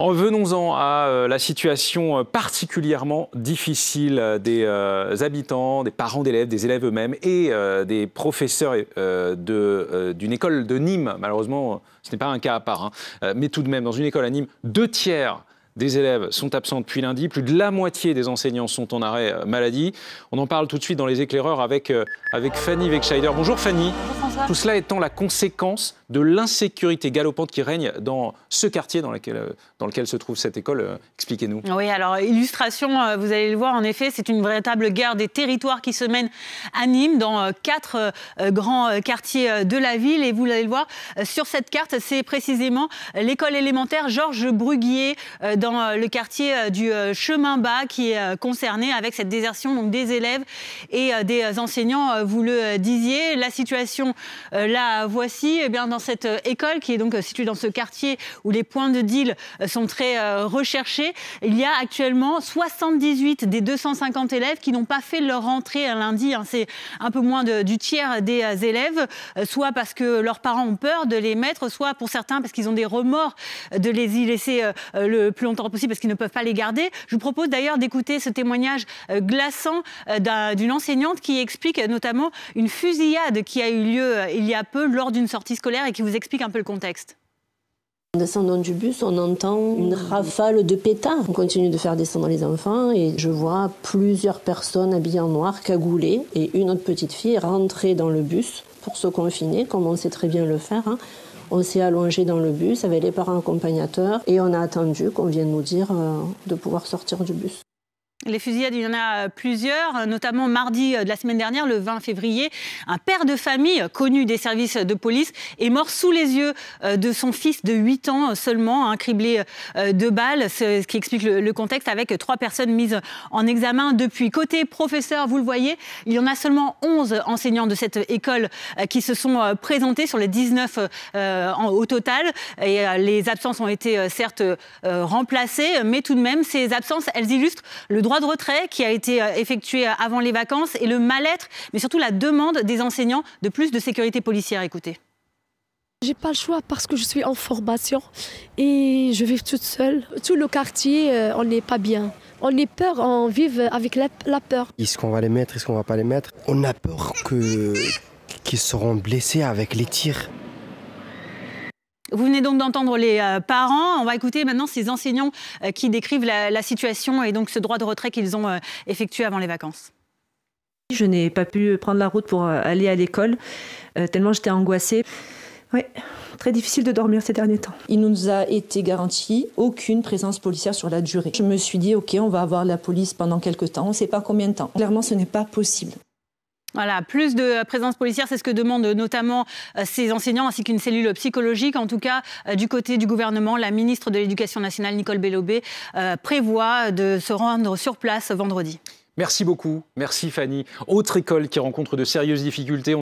Revenons-en à la situation particulièrement difficile des habitants, des parents d'élèves, des élèves eux-mêmes et des professeurs d'une école de Nîmes. Malheureusement, ce n'est pas un cas à part, mais tout de même, dans une école à Nîmes, 2/3 des élèves sont absents depuis lundi. Plus de la moitié des enseignants sont en arrêt maladie. On en parle tout de suite dans les éclaireurs avec Fanny Wegscheider. Bonjour Fanny. Bonjour François. Tout cela étant la conséquence de l'insécurité galopante qui règne dans ce quartier dans lequel se trouve cette école. Expliquez-nous. Oui, alors illustration, vous allez le voir, en effet, c'est une véritable guerre des territoires qui se mène à Nîmes, dans 4 grands quartiers de la ville. Et vous allez le voir, sur cette carte, c'est précisément l'école élémentaire Georges Bruguier, dans le quartier du Chemin Bas, qui est concerné avec cette désertion donc des élèves et des enseignants. Vous le disiez, la situation, la voici. Eh bien, dans cette école qui est donc située dans ce quartier où les points de deal sont très recherchés, il y a actuellement 78 des 250 élèves qui n'ont pas fait leur rentrée un lundi. C'est un peu moins du tiers des élèves, soit parce que leurs parents ont peur de les mettre, soit pour certains parce qu'ils ont des remords de les y laisser le plus longtemps possible parce qu'ils ne peuvent pas les garder. Je vous propose d'ailleurs d'écouter ce témoignage glaçant d'une enseignante qui explique notamment une fusillade qui a eu lieu il y a peu lors d'une sortie scolaire et qui vous explique un peu le contexte. En descendant du bus, on entend une rafale de pétards. On continue de faire descendre les enfants et je vois plusieurs personnes habillées en noir, cagoulées, et une autre petite fille rentrer dans le bus pour se confiner, comme on sait très bien le faire. On s'est allongé dans le bus avec les parents accompagnateurs et on a attendu qu'on vienne nous dire de pouvoir sortir du bus. Les fusillades, il y en a plusieurs, notamment mardi de la semaine dernière, le 20 février. Un père de famille connu des services de police est mort sous les yeux de son fils de 8 ans seulement, criblé de balles, ce qui explique le contexte, avec 3 personnes mises en examen depuis. Côté professeur, vous le voyez, il y en a seulement 11 enseignants de cette école qui se sont présentés sur les 19 au total. Et les absences ont été certes remplacées, mais tout de même, ces absences, elles illustrent le droit de retrait qui a été effectué avant les vacances et le mal-être, mais surtout la demande des enseignants de plus de sécurité policière. Écoutez. J'ai pas le choix parce que je suis en formation et je vis toute seule. Tout le quartier, on n'est pas bien. On est peur, on vit avec la peur. Est-ce qu'on va les mettre, est-ce qu'on va pas les mettre? On a peur qu'ils seront blessés avec les tirs. Vous venez donc d'entendre les parents. On va écouter maintenant ces enseignants qui décrivent la situation et donc ce droit de retrait qu'ils ont effectué avant les vacances. Je n'ai pas pu prendre la route pour aller à l'école, tellement j'étais angoissée. Oui, très difficile de dormir ces derniers temps. Il nous a été garanti aucune présence policière sur la durée. Je me suis dit, OK, on va avoir la police pendant quelques temps, on ne sait pas combien de temps. Clairement, ce n'est pas possible. Voilà, plus de présence policière, c'est ce que demandent notamment ces enseignants ainsi qu'une cellule psychologique. En tout cas, du côté du gouvernement, la ministre de l'Éducation nationale, Nicole Belloubet, prévoit de se rendre sur place vendredi. Merci beaucoup, merci Fanny. Autre école qui rencontre de sérieuses difficultés.